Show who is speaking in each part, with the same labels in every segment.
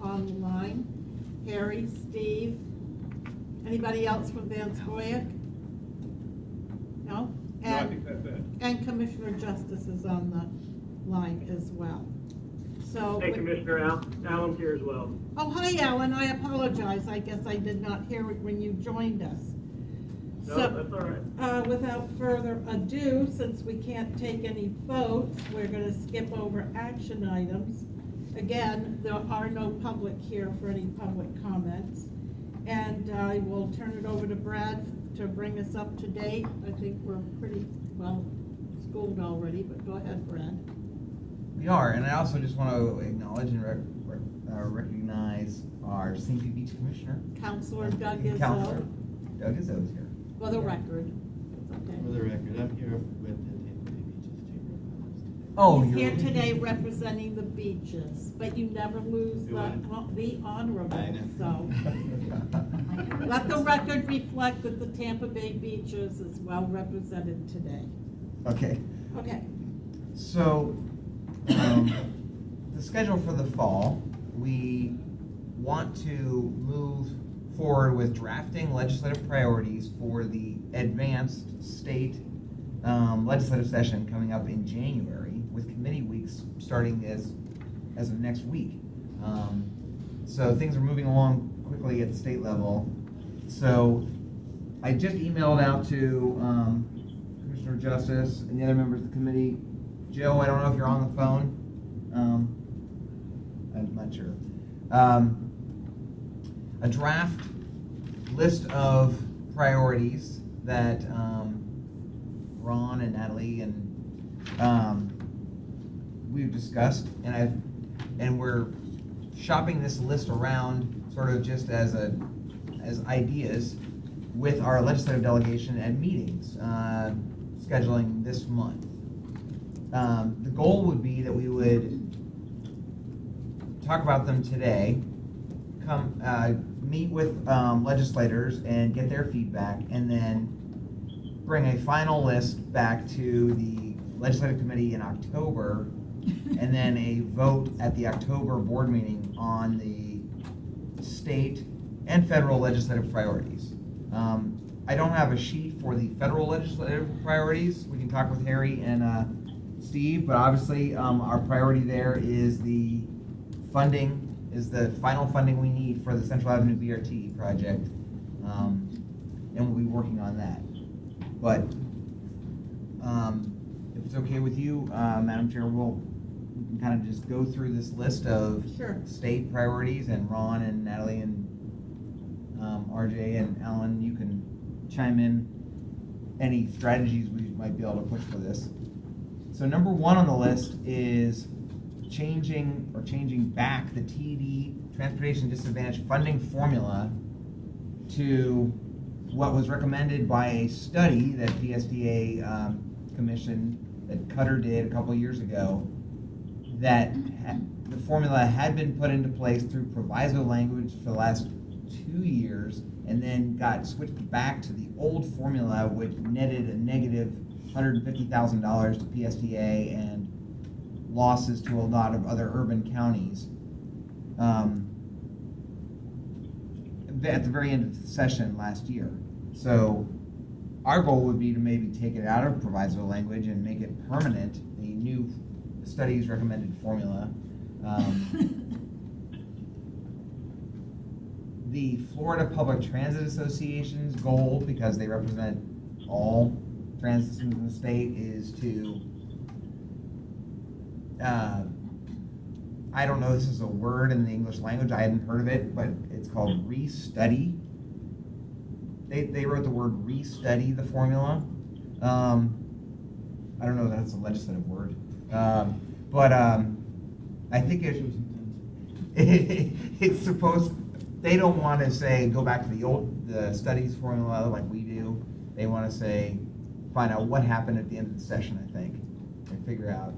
Speaker 1: on the line. Harry, Steve, anybody else from Van Scoyac? No?
Speaker 2: No, I think that's it.
Speaker 1: And Commissioner Justice is on the line as well. So.
Speaker 3: Hey, Commissioner Allen's here as well.
Speaker 1: Oh, hi, Alan. I apologize. I guess I did not hear it when you joined us.
Speaker 3: No,
Speaker 1: So,
Speaker 3: that's all right.
Speaker 1: without further ado, since we can't take any votes, we're going to skip over action items. Again, there are no public here for any public comments. And I will turn it over to Brad to bring us up to date. I think we're pretty well schooled already, but go ahead, Brad.
Speaker 4: We are, and I also just want to acknowledge and recognize our St. Pete Beach Commissioner.
Speaker 1: Counselor Doug Izzo.
Speaker 4: Counselor Doug Izzo is here.
Speaker 1: For the record. It's okay.
Speaker 5: For the record, I'm here with the Tampa Bay Beaches Chamber of Commerce today.
Speaker 4: Oh,
Speaker 1: He's
Speaker 4: you're
Speaker 1: here today representing the beaches, but you never lose the honorable,
Speaker 5: I know.
Speaker 1: so. Let the record reflect that the Tampa Bay Beaches is well represented today.
Speaker 4: Okay.
Speaker 1: Okay.
Speaker 4: So, the schedule for the fall, we want to move forward with drafting legislative priorities for the advanced state legislative session coming up in January, with committee weeks starting as of next week. So things are moving along quickly at the state level. So I just emailed out to Commissioner Justice and the other members of the committee. Joe, I don't know if you're on the phone. I'm not sure. A draft list of priorities that Ron and Natalie and we've discussed, and we're shopping this list around sort of just as ideas with our legislative delegation at meetings scheduling this month. The goal would be that we would talk about them today, meet with legislators and get their feedback, and then bring a final list back to the legislative committee in October, and then a vote at the October board meeting on the state and federal legislative priorities. I don't have a sheet for the federal legislative priorities. We can talk with Harry and Steve, but obviously our priority there is the funding, is the final funding we need for the Central Avenue BRT project, and we'll be working on that. But if it's okay with you, Madam Chair, we can kind of just go through this list of
Speaker 1: Sure.
Speaker 4: state priorities, and Ron and Natalie and RJ and Alan, you can chime in any strategies we might be able to push for this. So number one on the list is changing back the TD, Transportation Disadvantage Funding Formula, to what was recommended by a study that PSTA commissioned, that Cutter did a couple years ago, that the formula had been put into place through proviso language for the last 2 years, and then got switched back to the old formula, which netted a negative $150,000 to PSTA and losses to a lot of other urban counties. At the very end of the session last year. So our goal would be to maybe take it out of proviso language and make it permanent, the new study's recommended formula. The Florida Public Transit Association's goal, because they represent all transit systems in the state, is to I don't know if this is a word in the English language, I hadn't heard of it, but it's called restudy. They wrote the word restudy the formula. I don't know if that's a legislative word. But I think it's supposed, they don't want to say go back to the studies formula like we do. They want to say, find out what happened at the end of the session, I think, and figure out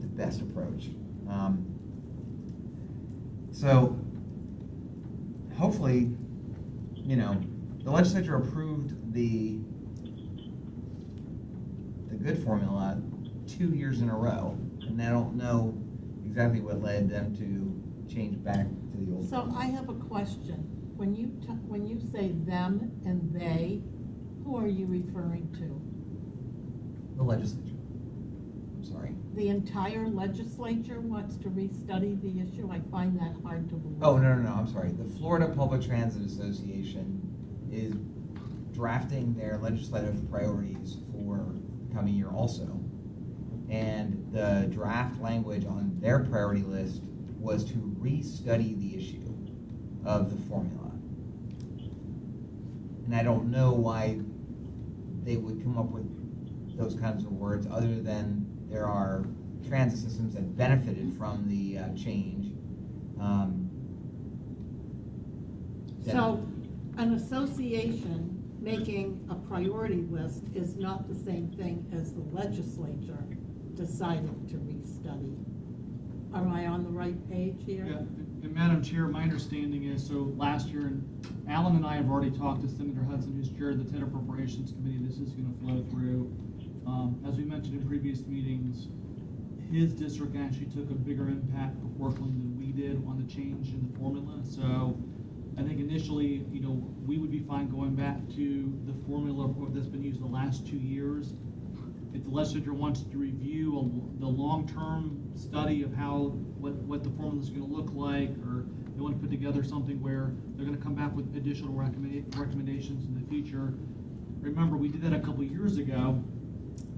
Speaker 4: the best approach. So hopefully, the legislature approved the good formula 2 years in a row, and I don't know exactly what led them to change back to the old.
Speaker 1: So I have a question. When you say them and they, who are you referring to?
Speaker 4: The legislature. I'm sorry.
Speaker 1: The entire legislature wants to restudy the issue? I find that hard to believe.
Speaker 4: Oh, no, I'm sorry. The Florida Public Transit Association is drafting their legislative priorities for the coming year also. And the draft language on their priority list was to restudy the issue of the formula. And I don't know why they would come up with those kinds of words, other than there are transit systems that benefited from the change.
Speaker 1: So an association making a priority list is not the same thing as the legislature deciding to restudy. Am I on the right page here?
Speaker 2: Yeah, and Madam Chair, my understanding is, so last year, and Alan and I have already talked to Senator Hudson, who's chaired the Tenant Appropriations Committee. This is going to flow through. As we mentioned in previous meetings, his district actually took a bigger impact proportionally than we did on the change in the formula. So I think initially, we would be fine going back to the formula that's been used the last 2 years. If the legislature wants to review the long-term study of what the formula is going to look like, or they want to put together something where they're going to come back with additional recommendations in the future. Remember, we did that a couple years ago.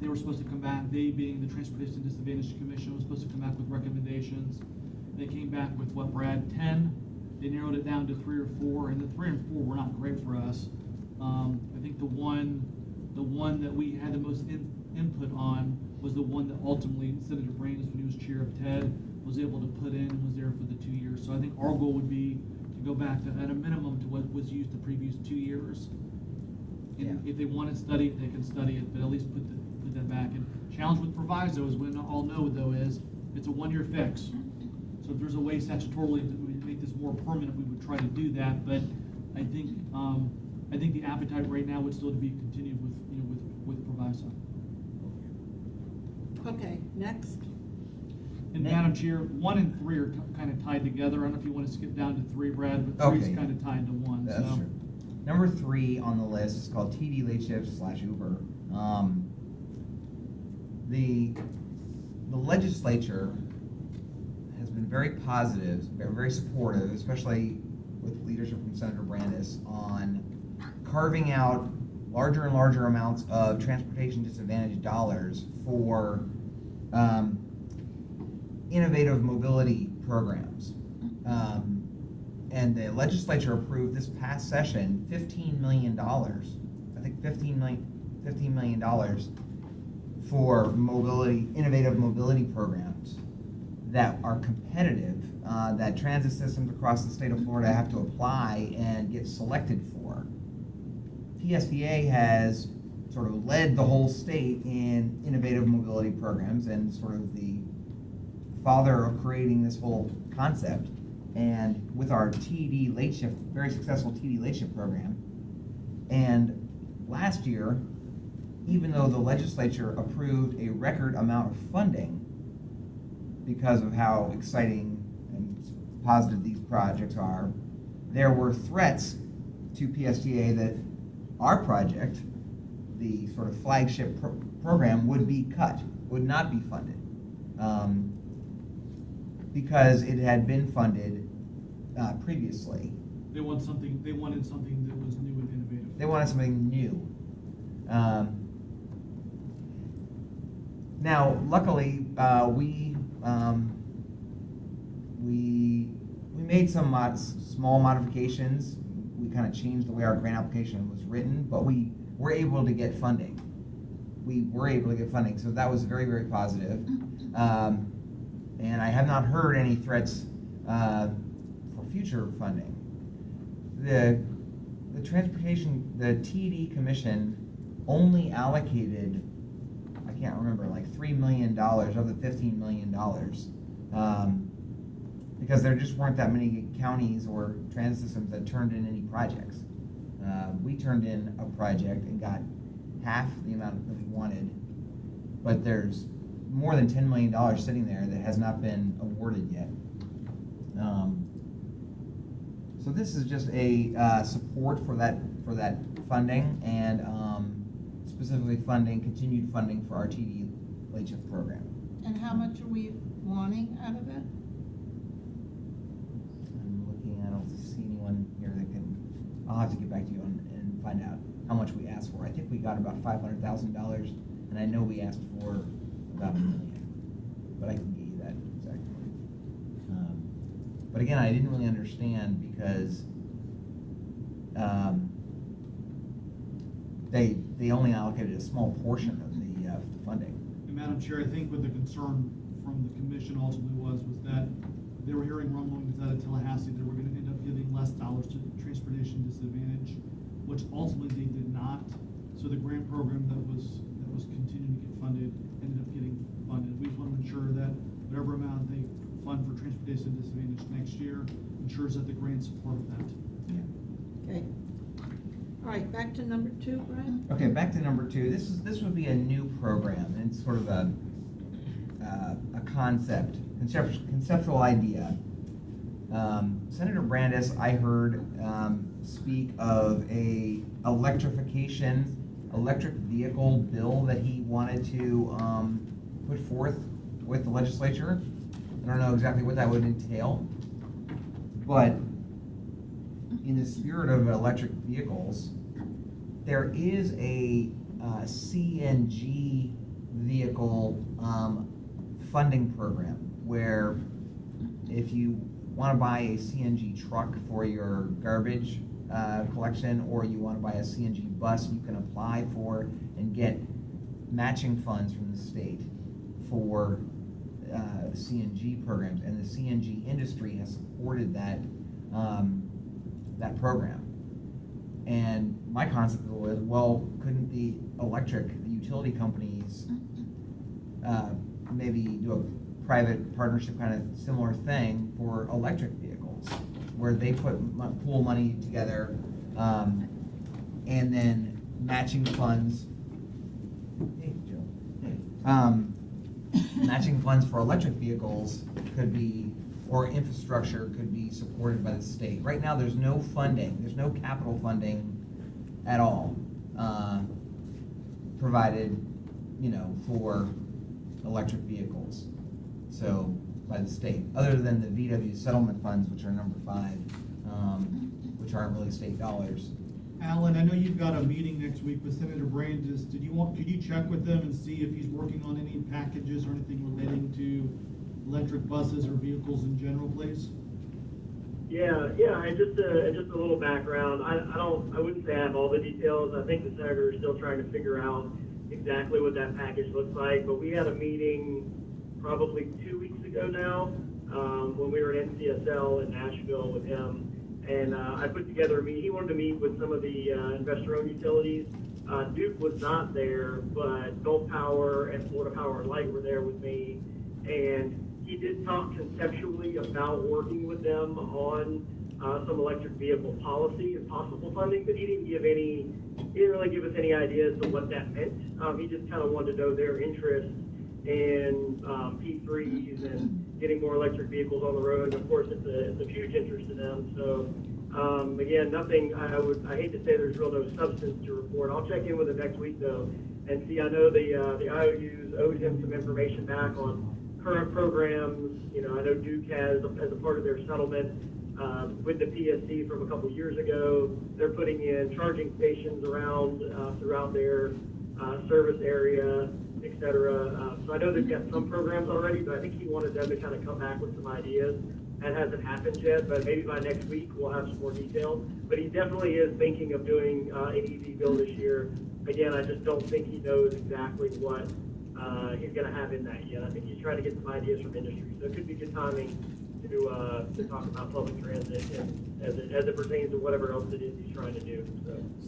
Speaker 2: They were supposed to come back, they being the Transportation Disadvantage Commission, was supposed to come back with recommendations. They came back with what, Brad, 10? They narrowed it down to 3 or 4, and the 3 and 4 were not great for us. I think the one that we had the most input on was the one that ultimately Senator Brandis, when he was chair of TED, was able to put in and was there for the 2 years. So I think our goal would be to go back to, at a minimum, to what was used the previous 2 years. And if they want to study it, they can study it, but at least put that back. And challenge with proviso is, we all know though, is it's a 1-year fix. So if there's a way statutorily to make this more permanent, we would try to do that. But I think the appetite right now would still be continued with proviso.
Speaker 1: Okay, next.
Speaker 2: And Madam Chair, 1 and 3 are kind of tied together. I don't know if you want to skip down to 3, Brad, but 3 is kind of tied to 1.
Speaker 4: That's
Speaker 2: so.
Speaker 4: true. Number 3 on the list is called TD Late Shift / Uber. The legislature has been very positive, very supportive, especially with leadership from Senator Brandis, on carving out larger and larger amounts of transportation disadvantaged dollars for innovative mobility programs. And the legislature approved this past session $15 million, I think $15 million for innovative mobility programs that are competitive, that transit systems across the state of Florida have to apply and get selected for. PSTA has sort of led the whole state in innovative mobility programs and sort of the father of creating this whole concept. And with our TD Late Shift, very successful TD Late Shift program. And last year, even though the legislature approved a record amount of funding because of how exciting and positive these projects are, there were threats to PSTA that our project, the sort of flagship program, would be cut, would not be funded, because it had been funded previously.
Speaker 2: They wanted something that was new and innovative.
Speaker 4: They wanted something new. Now, luckily, we made some small modifications. We kind of changed the way our grant application was written, but we were able to get funding. So that was very, very positive. And I have not heard any threats for future funding. The TD Commission only allocated, I can't remember, like $3 million of the $15 million, because there just weren't that many counties or transit systems that turned in any projects. We turned in a project and got half the amount that we wanted, but there's more than $10 million sitting there that has not been awarded yet. So this is just a support for that funding and specifically continued funding for our TD late shift program.
Speaker 1: And how much are we wanting out of it?
Speaker 4: I'm looking, I don't see anyone here that can, I'll have to get back to you and find out how much we asked for. I think we got about $500,000, and I know we asked for about $1 million, but I can get you that exactly. But again, I didn't really understand because they only allocated a small portion of the funding.
Speaker 2: And Madam Chair, I think what the concern from the commission ultimately was that they were hearing rumblings that at Tallahassee, they were gonna end up giving less dollars to transportation disadvantage, which ultimately they did not. So the grant program that was continuing to get funded ended up getting funded. We just want to ensure that whatever amount they fund for transportation disadvantage next year ensures that the grant support of that.
Speaker 1: Okay. All right, back to number 2, Brian.
Speaker 4: Okay, back to number 2. This would be a new program, and it's sort of a conceptual idea. Senator Brandis, I heard speak of a electric vehicle bill that he wanted to put forth with the legislature. I don't know exactly what that would entail, but in the spirit of electric vehicles, there is a CNG vehicle funding program where if you want to buy a CNG truck for your garbage collection, or you want to buy a CNG bus, you can apply for and get matching funds from the state for CNG programs, and the CNG industry has supported that program. And my concept was, well, couldn't the utility companies maybe do a private partnership kind of similar thing for electric vehicles, where they pool money together, and then matching funds. Hey, Joe. Hey. Matching funds for electric vehicles could be, or infrastructure could be supported by the state. Right now, there's no funding, there's no capital funding at all provided, for electric vehicles. So, by the state, other than the VW settlement funds, which are number 5, which aren't really state dollars.
Speaker 2: Alan, I know you've got a meeting next week with Senator Brandis. Could you check with them and see if he's working on any packages or anything relating to electric buses or vehicles in general, please?
Speaker 3: Yeah, and just a little background. I wouldn't say I have all the details. I think the senator is still trying to figure out exactly what that package looks like. But we had a meeting probably 2 weeks ago now, when we were at NCSL in Nashville with him. And I put together a meeting. He wanted to meet with some of the investor-owned utilities. Duke was not there, but Gulf Power and Florida Power and Light were there with me. And he did talk conceptually about working with them on some electric vehicle policy and possible funding, but he didn't really give us any ideas of what that meant. He just kind of wanted to know their interest in P3s and getting more electric vehicles on the road. And of course, it's a huge interest to them. So again, nothing. I hate to say there's no substance to report. I'll check in with him next week though, and see. I know the IOUs owed him some information back on current programs. I know Duke has, as a part of their settlement with the PSTA from a couple years ago, they're putting in charging stations around throughout their service area, etc. So I know they've got some programs already, but I think he wanted them to kind of come back with some ideas. That hasn't happened yet, but maybe by next week we'll have some more detail. But he definitely is thinking of doing an EV bill this year. Again, I just don't think he knows exactly what he's going to have in that yet. I think he's trying to get some ideas from industry. So it could be good timing to talk about public transit and as it pertains to whatever else it is he's trying to do.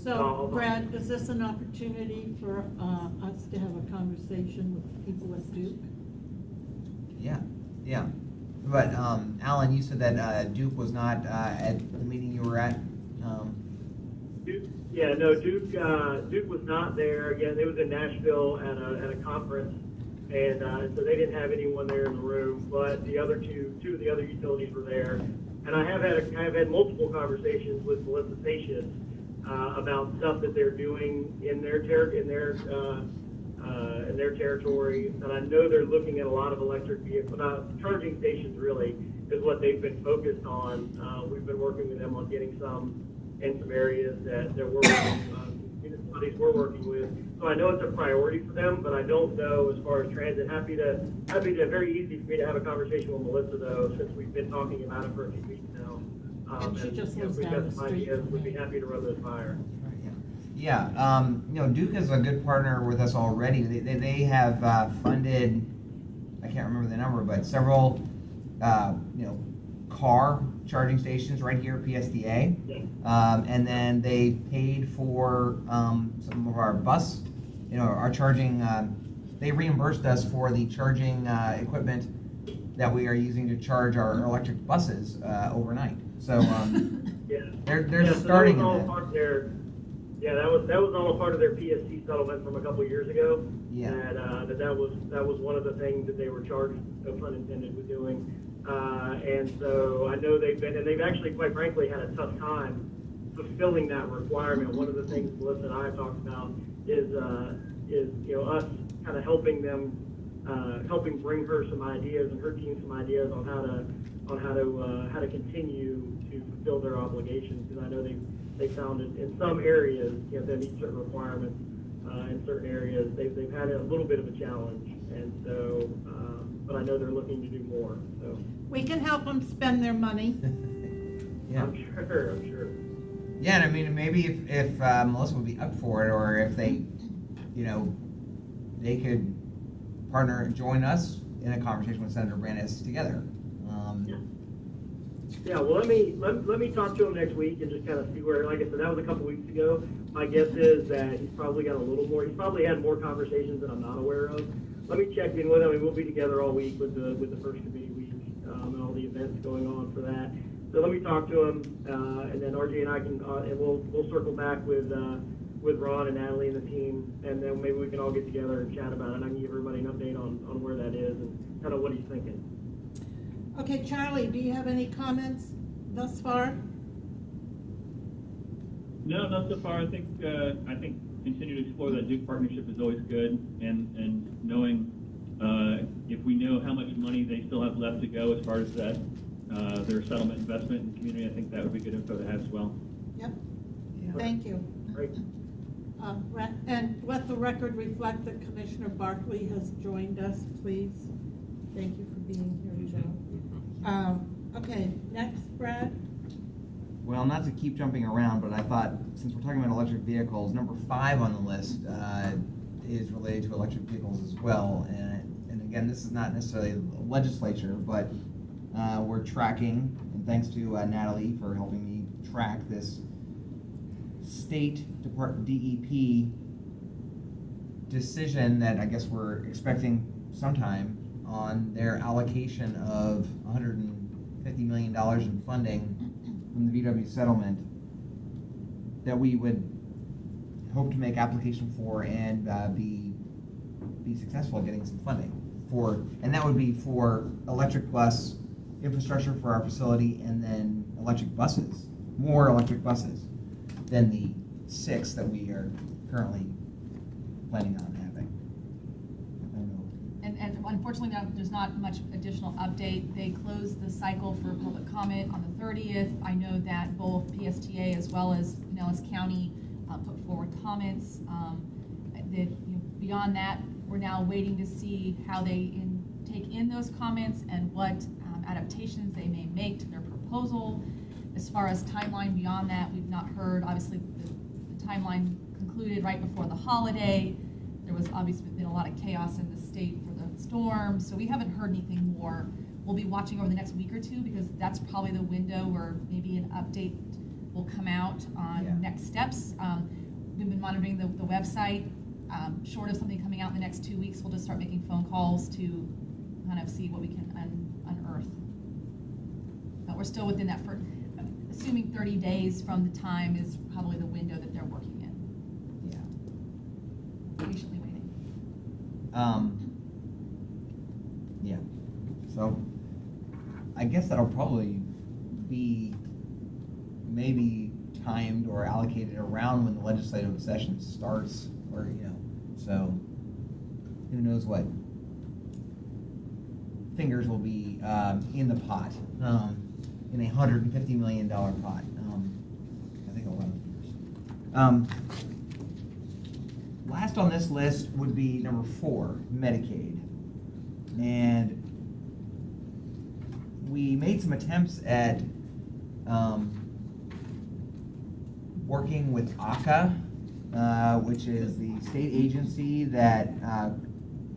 Speaker 1: So Brad, is this an opportunity for us to have a conversation with people at Duke?
Speaker 4: Yeah. But Alan, you said that Duke was not at the meeting you were at.
Speaker 3: Duke was not there. Again, it was in Nashville at a conference. And so they didn't have anyone there in the room, but the other two of the other utilities were there. And I have had multiple conversations with Melissa Satius about stuff that they're doing in their territory. And I know they're looking at a lot of electric vehicle charging stations. Really, is what they've been focused on. We've been working with them on getting some in some areas that we're municipalities we're working with. So I know it's a priority for them, but I don't know as far as transit. Very easy for me to have a conversation with Melissa though, since we've been talking about it for a few weeks now.
Speaker 1: And she just lives
Speaker 3: if we've
Speaker 1: down
Speaker 3: got
Speaker 1: the
Speaker 3: some
Speaker 1: street
Speaker 3: ideas,
Speaker 1: from
Speaker 3: we'd be
Speaker 1: me.
Speaker 3: happy to run those by her.
Speaker 4: Yeah, Duke is a good partner with us already. They have funded, I can't remember the number, but several, car charging stations right here at PSTA.
Speaker 3: Yeah.
Speaker 4: And then they paid for some of our bus, our charging. They reimbursed us for the charging equipment that we are using to charge our electric buses overnight. So
Speaker 3: Yeah.
Speaker 4: they're
Speaker 3: So
Speaker 4: starting
Speaker 3: that was all
Speaker 4: in
Speaker 3: part of their. Yeah, that was all a part of their PST settlement from a couple of years ago.
Speaker 4: Yeah.
Speaker 3: That was one of the things that they were charged, no pun intended, with doing. And so I know they've actually, quite frankly, had a tough time fulfilling that requirement. One of the things Melissa and I have talked about is us kind of helping them, helping bring her some ideas and her team some ideas on how to continue to fulfill their obligations. Because I know they found it in some areas, they meet certain requirements. In certain areas, they've had a little bit of a challenge, and so, but I know they're looking to do more. So
Speaker 1: We can help them spend their money.
Speaker 4: Yeah.
Speaker 3: I'm sure.
Speaker 4: Yeah, and I mean, maybe if Melissa would be up for it, or if they, they could partner and join us in a conversation with Senator Brandis together.
Speaker 3: Yeah, well, let me talk to him next week and just kind of see where. Like I said, that was a couple weeks ago. My guess is that he's probably got a little more. He's probably had more conversations that I'm not aware of. Let me check in with him. We'll be together all week with the first committee week and all the events going on for that. So let me talk to him, and then RJ and I can, and we'll circle back with Ron and Natalie and the team, and then maybe we can all get together and chat about it. And I can give everybody an update on where that is and kind of what he's thinking.
Speaker 1: Okay, Charlie, do you have any comments thus far?
Speaker 6: No, not so far. I think continue to explore that Duke partnership is always good, and knowing if we know how much money they still have left to go as far as that their settlement investment in the community, I think that would be good info to have as well.
Speaker 1: Yep,
Speaker 4: Yeah.
Speaker 1: thank you.
Speaker 3: Great.
Speaker 1: And let the record reflect that Commissioner Barkley has joined us, please. Thank you for being here, Joe. Okay, next, Brad.
Speaker 4: Well, not to keep jumping around, but I thought, since we're talking about electric vehicles, number 5 on the list is related to electric vehicles as well. And again, this is not necessarily legislature, but we're tracking, and thanks to Natalie for helping me track this State Department DEP decision that I guess we're expecting sometime on their allocation of $150 million in funding from the VW settlement that we would hope to make application for and be successful at getting some funding for, and that would be for electric bus infrastructure for our facility, and then electric buses, more electric buses than the 6 that we are currently planning on having. I don't know.
Speaker 7: And unfortunately, there's not much additional update. They closed the cycle for public comment on the 30th. I know that both PSTA as well as Pinellas County put forward comments. Beyond that, we're now waiting to see how they take in those comments and what adaptations they may make to their proposal. As far as timeline beyond that, we've not heard. Obviously, the timeline concluded right before the holiday. There was obviously been a lot of chaos in the state for the storm, so we haven't heard anything more. We'll be watching over the next week or two, because that's probably the window where maybe an update will come out on next steps. We've been monitoring the website. Short of something coming out in the next 2 weeks, we'll just start making phone calls to kind of see what we can unearth. But we're still within that, assuming 30 days from the time is probably the window that they're working in.
Speaker 4: Yeah.
Speaker 7: Patiently waiting.
Speaker 4: So I guess that'll probably be maybe timed or allocated around when the legislative session starts, or, so who knows what fingers will be in the pot, in a $150 million pot. I think 11 fingers. Last on this list would be number 4, Medicaid. And we made some attempts at working with ACA, which is the state agency that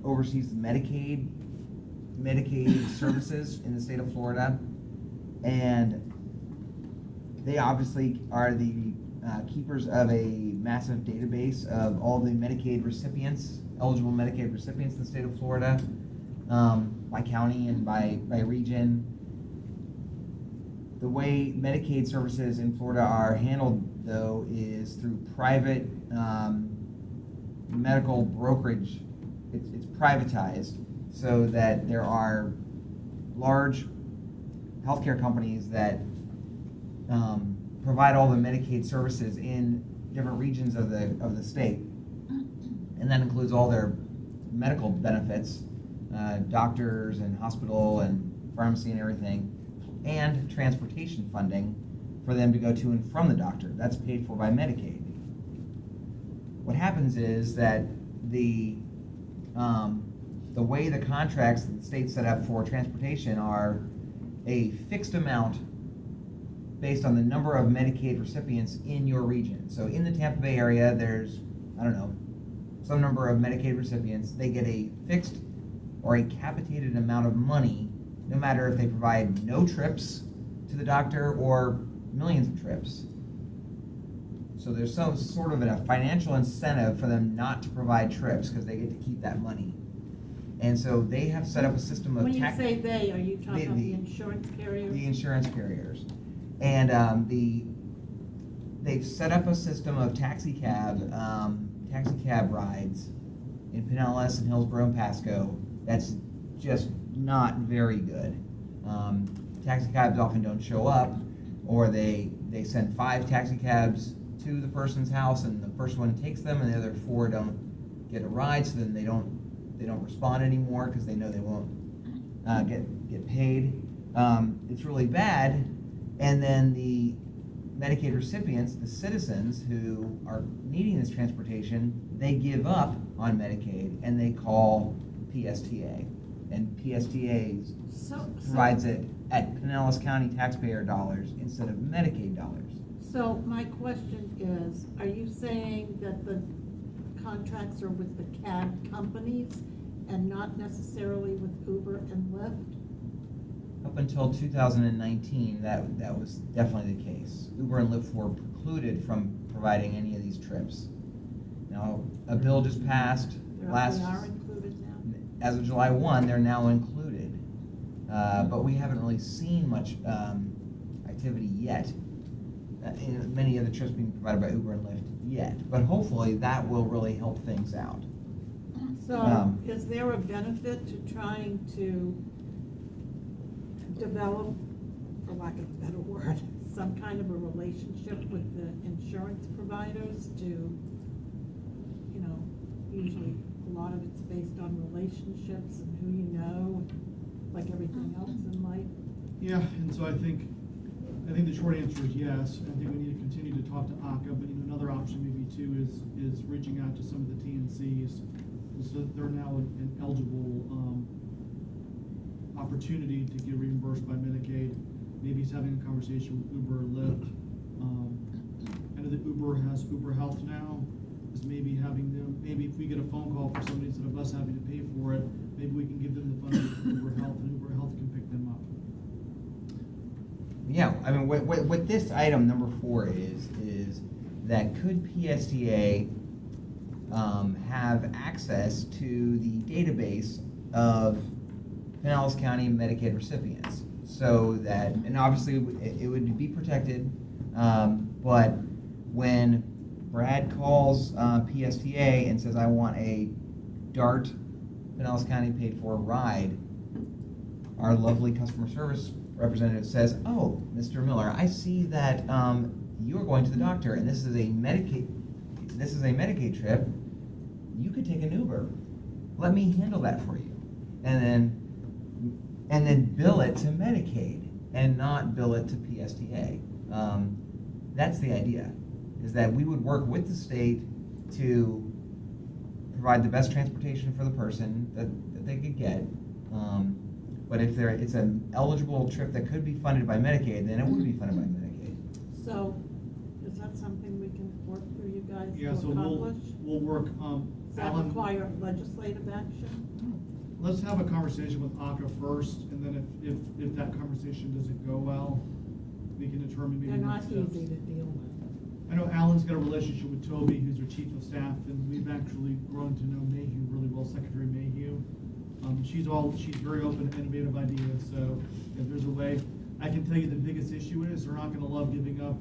Speaker 4: oversees the Medicaid services in the state of Florida. And they obviously are the keepers of a massive database of all the Medicaid recipients, eligible Medicaid recipients in the state of Florida, by county and by region. The way Medicaid services in Florida are handled, though, is through private medical brokerage. It's privatized, so that there are large healthcare companies that provide all the Medicaid services in different regions of the state, and that includes all their medical benefits, doctors and hospital and pharmacy and everything, and transportation funding for them to go to and from the doctor. That's paid for by Medicaid. What happens is that the way the contracts that the state set up for transportation are a fixed amount based on the number of Medicaid recipients in your region. So in the Tampa Bay area, there's, I don't know, some number of Medicaid recipients. They get a fixed or a capitated amount of money, no matter if they provide no trips to the doctor or millions of trips. So there's some sort of a financial incentive for them not to provide trips because they get to keep that money. And so they have set up a system of
Speaker 1: When you say they, are you talking about the insurance carriers?
Speaker 4: The insurance carriers. And they've set up a system of taxi cab rides in Pinellas and Hillsborough and Pasco that's just not very good. Taxi cabs often don't show up, or they send 5 taxi cabs to the person's house, and the first one takes them, and the other 4 don't get a ride, so then they don't respond anymore because they know they won't get paid. It's really bad. And then the Medicaid recipients, the citizens who are needing this transportation, they give up on Medicaid and they call PSTA. And PSTA provides it at Pinellas County taxpayer dollars instead of Medicaid dollars.
Speaker 1: So my question is, are you saying that the contracts are with the cab companies and not necessarily with Uber and Lyft?
Speaker 4: Up until 2019, that was definitely the case. Uber and Lyft were precluded from providing any of these trips. Now, a bill just passed
Speaker 1: They are included now?
Speaker 4: as of July 1, they're now included. But we haven't really seen much activity yet in many of the trips being provided by Uber and Lyft yet. But hopefully that will really help things out.
Speaker 1: So is there a benefit to trying to develop, for lack of a better word, some kind of a relationship with the insurance providers to, usually a lot of it's based on relationships and who you know, like everything else in life?
Speaker 2: Yeah, and so I think the short answer is yes. I think we need to continue to talk to ACA, but another option maybe too is reaching out to some of the TNCs, so that they're now an eligible opportunity to get reimbursed by Medicaid. Maybe he's having a conversation with Uber or Lyft. I know that Uber has Uber Health now. Is maybe having them, maybe if we get a phone call for somebody instead of us having to pay for it, maybe we can give them the funding for Uber Health, and Uber Health can pick them up.
Speaker 4: Yeah, I mean, what this item number 4 is that could PSTA have access to the database of Pinellas County Medicaid recipients, so that, and obviously it would be protected, but when Brad calls PSTA and says, I want a DART Pinellas County paid for ride, our lovely customer service representative says, "Oh, Mr. Miller, I see that you're going to the doctor, and this is a Medicaid trip. You could take an Uber. Let me handle that for you," and then bill it to Medicaid and not bill it to PSTA. That's the idea, is that we would work with the state to provide the best transportation for the person that they could get. But if it's an eligible trip that could be funded by Medicaid, then it would be funded by Medicaid.
Speaker 1: So, is that something we can work for you guys
Speaker 2: Yeah,
Speaker 1: to
Speaker 2: so
Speaker 1: accomplish?
Speaker 2: we'll work,
Speaker 1: Does that
Speaker 2: Alan,
Speaker 1: require legislative action?
Speaker 2: let's have a conversation with ACA first, and then if that conversation doesn't go well, we can determine maybe
Speaker 1: They're not
Speaker 2: next steps.
Speaker 1: easy to deal with.
Speaker 2: I know Alan's got a relationship with Toby, who's our chief of staff, and we've actually grown to know Mayhew really well, Secretary Mayhew. She's very open to innovative ideas, so if there's a way, I can tell you the biggest issue is they're not gonna love giving up,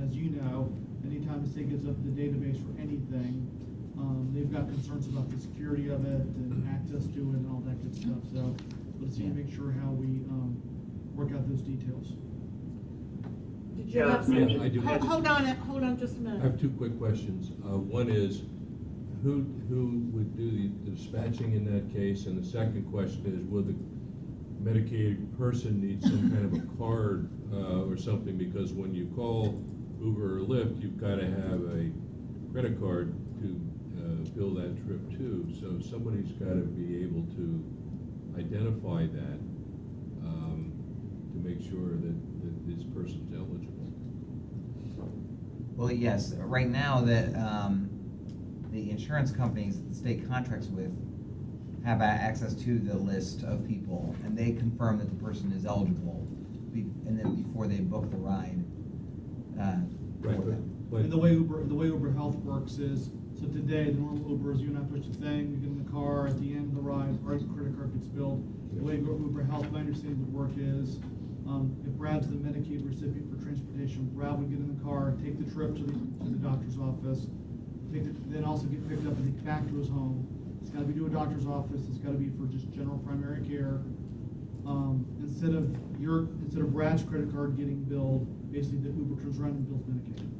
Speaker 2: as you know, anytime the state gives up the database for anything, they've got concerns about the security of it and access to it and all that good stuff, so let's see, make sure how we, work out those details.
Speaker 1: Did you
Speaker 3: Yeah,
Speaker 1: have some?
Speaker 5: I do.
Speaker 1: Hold on just a minute.
Speaker 5: I have two quick questions. One is, who would do the dispatching in that case? And the second question is, will the Medicaid person need some kind of a card or something? Because when you call Uber or Lyft, you've got to have a credit card to bill that trip too. So somebody's got to be able to identify that to make sure that this person's eligible.
Speaker 4: Well, yes, right now that the insurance companies that the state contracts with have access to the list of people, and they confirm that the person is eligible, and then before they book the ride.
Speaker 5: Right,
Speaker 4: for them.
Speaker 2: And the way Uber Health works is, so today, the normal Uber is you and I push the thing, you get in the car, at the end of the ride, our credit card gets billed. The way Uber Health, my understanding would work is, if Brad's the Medicaid recipient for transportation, Brad would get in the car, take the trip to the doctor's office, then also get picked up and take back to his home. It's gotta be to a doctor's office, it's gotta be for just general primary care. Instead of Brad's credit card getting billed, basically the Uber turns around and bills Medicaid.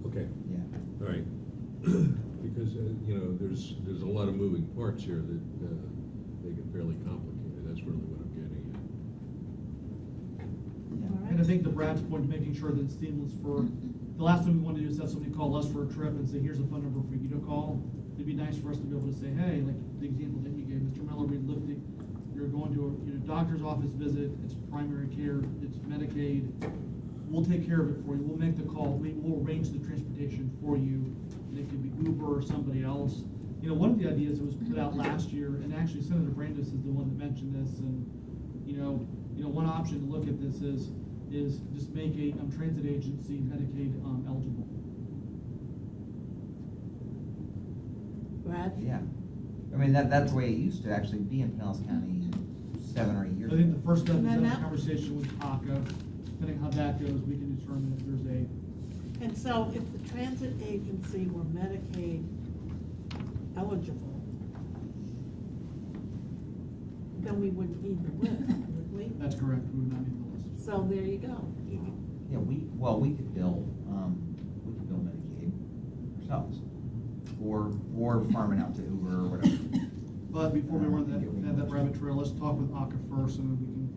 Speaker 5: Okay,
Speaker 4: Yeah.
Speaker 5: all right. Because, there's a lot of moving parts here that make it fairly complicated. That's really what I'm getting at.
Speaker 1: All
Speaker 2: And I
Speaker 1: right.
Speaker 2: think the Brad's point, making sure that it's seamless for, the last thing we want to do is have somebody call us for a trip and say, here's a phone number for you to call. It'd be nice for us to be able to say, hey, like the example that you gave, Mr. Miller, you're going to a doctor's office visit, it's primary care, it's Medicaid. We'll take care of it for you. We'll make the call. We'll arrange the transportation for you. And it could be Uber or somebody else. One of the ideas that was put out last year, and actually Senator Brandes is the one that mentioned this, and, one option to look at this is just make a transit agency Medicaid eligible.
Speaker 1: Brad?
Speaker 4: Yeah. I mean, that's the way it used to actually be in Pinellas County 7 or 8 years
Speaker 2: I think
Speaker 4: ago.
Speaker 2: the first step is
Speaker 1: And then
Speaker 2: have a
Speaker 1: that-
Speaker 2: conversation with ACA. Depending how that goes, we can determine if there's a,
Speaker 1: And so if the transit agency were Medicaid eligible, then we wouldn't need the list, would we?
Speaker 2: that's correct, we would not need the list.
Speaker 1: So there you go.
Speaker 4: Yeah, we could bill Medicaid ourselves, or farm it out to Uber or whatever.
Speaker 2: But before we run that rabbit trail, let's talk with ACA first, and then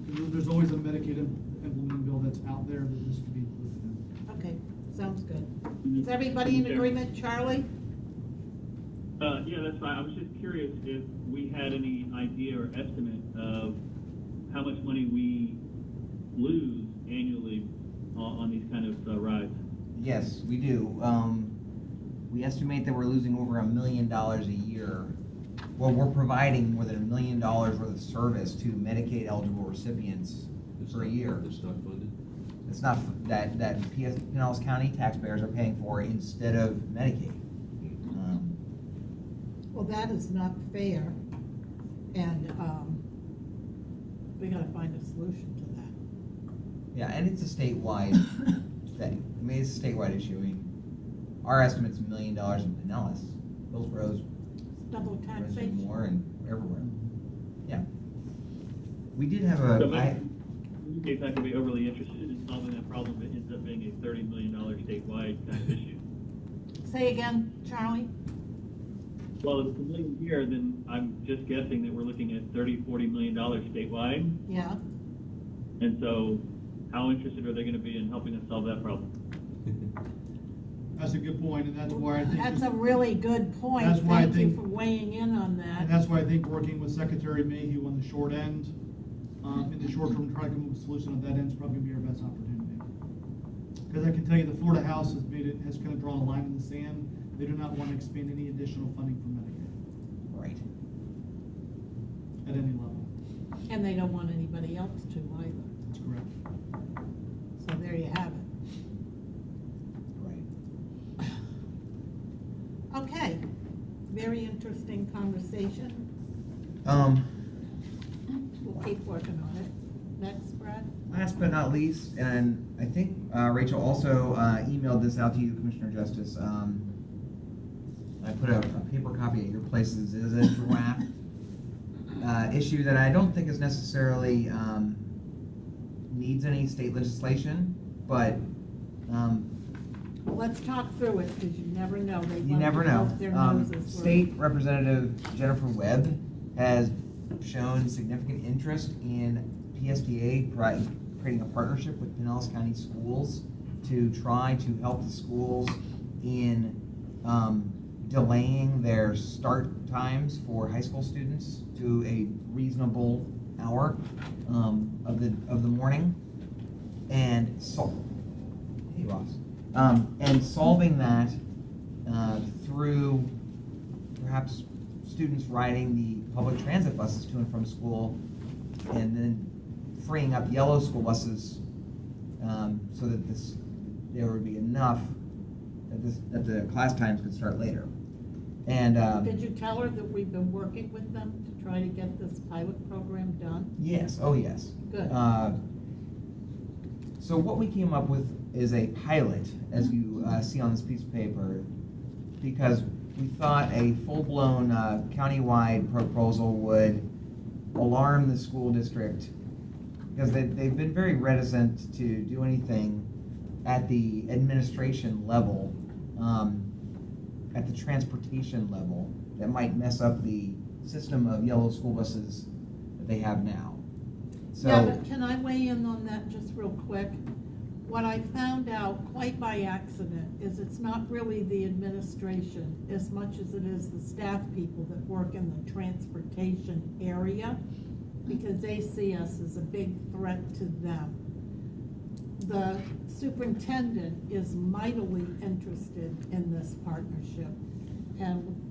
Speaker 2: we can, there's always a Medicaid implementing bill that's out there that this could be included in.
Speaker 1: Okay, sounds good. Is everybody in agreement, Charlie?
Speaker 6: Yeah, that's fine. I was just curious if we had any idea or estimate of how much money we lose annually on these kind of rides.
Speaker 4: Yes, we do. We estimate that we're losing over $1 million a year. Well, we're providing more than $1 million worth of service to Medicaid eligible recipients for a year.
Speaker 5: It's not funded?
Speaker 4: It's not that Pinellas County taxpayers are paying for instead of Medicaid.
Speaker 1: Well, that is not fair, and, we gotta find a solution to that.
Speaker 4: Yeah, and it's a statewide thing. I mean, it's a statewide issue. I mean, our estimate's $1 million in Pinellas. Hillsboro's
Speaker 1: Double
Speaker 4: There's
Speaker 1: taxation.
Speaker 4: more and everywhere. Yeah. We did have
Speaker 6: So
Speaker 4: a,
Speaker 6: in case I can be overly interested in solving that problem, it ends up being a $30 million statewide kind of issue.
Speaker 1: Say again, Charlie?
Speaker 6: Well, if it's $1 million here, then I'm just guessing that we're looking at $30-40 million statewide.
Speaker 1: Yeah.
Speaker 6: And so, how interested are they going to be in helping us solve that problem?
Speaker 2: That's a good point, and that's why I think.
Speaker 1: That's a really good point.
Speaker 2: That's why I
Speaker 1: Thank you
Speaker 2: think-
Speaker 1: for weighing in on that.
Speaker 2: And that's why I think working with Secretary Mayhew on the short end, in the short term, trying to come up with a solution on that end is probably gonna be our best opportunity. Because I can tell you, the Florida House has kind of drawn a line in the sand. They do not want to expand any additional funding for Medicare
Speaker 4: right.
Speaker 2: at any level.
Speaker 1: And they don't want anybody else to either.
Speaker 2: That's correct.
Speaker 1: So there you have it.
Speaker 4: Right.
Speaker 1: Okay, very interesting conversation. We'll keep working on it. Next, Brad?
Speaker 4: Last but not least, and I think Rachel also emailed this out to you, Commissioner Justice. I put a paper copy at your places. It is a draft issue that I don't think is necessarily needs any state legislation, but
Speaker 1: Well, let's talk through it, because you never know. They
Speaker 4: you
Speaker 1: love
Speaker 4: never
Speaker 1: to
Speaker 4: know.
Speaker 1: poke their noses where-
Speaker 4: State Representative Jennifer Webb has shown significant interest in PSTA creating a partnership with Pinellas County Schools to try to help the schools in delaying their start times for high school students to a reasonable hour of the morning, and hey Ross, and solving that through perhaps students riding the public transit buses to and from school, and then freeing up yellow school buses so that there would be enough that the class times could start later. And
Speaker 1: Did you tell her that we've been working with them to try to get this pilot program done?
Speaker 4: yes, oh yes.
Speaker 1: Good.
Speaker 4: So what we came up with is a pilot, as you see on this piece of paper, because we thought a full-blown countywide proposal would alarm the school district, because they've been very reticent to do anything at the administration level, at the transportation level, that might mess up the system of yellow school buses that they have now. So,
Speaker 1: Yeah, but can I weigh in on that just real quick? What I found out quite by accident is it's not really the administration as much as it is the staff people that work in the transportation area, because they see us as a big threat to them. The superintendent is mightily interested in this partnership, and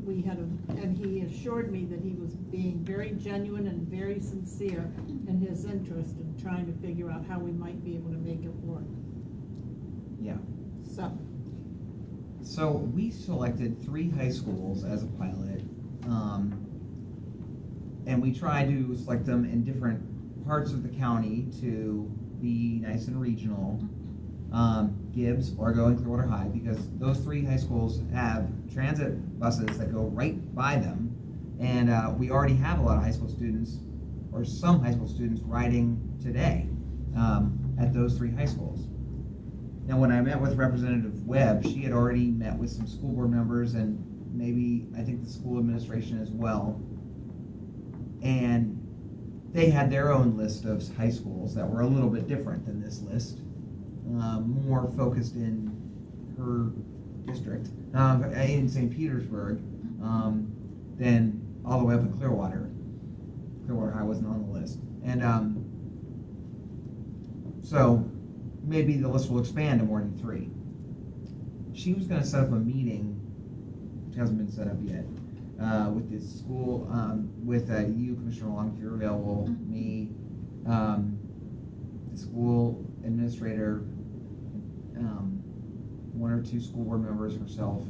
Speaker 1: and he assured me that he was being very genuine and very sincere in his interest in trying to figure out how we might be able to make it work.
Speaker 4: yeah.
Speaker 1: So,
Speaker 4: We selected 3 high schools as a pilot, and we tried to select them in different parts of the county to be nice and regional. Gibbs, Orgo, and Clearwater High, because those 3 high schools have transit buses that go right by them, and we already have a lot of high school students, or some high school students, riding today at those 3 high schools. Now, when I met with Representative Webb, she had already met with some school board members and maybe, I think, the school administration as well. And they had their own list of high schools that were a little bit different than this list, more focused in her district, in St. Petersburg, than all the way up in Clearwater. Clearwater High wasn't on the list. And so maybe the list will expand to more than 3. She was going to set up a meeting, which hasn't been set up yet, with the school, with you, Commissioner Long, if you're available, me, the school administrator, 1 or 2 school board members, herself,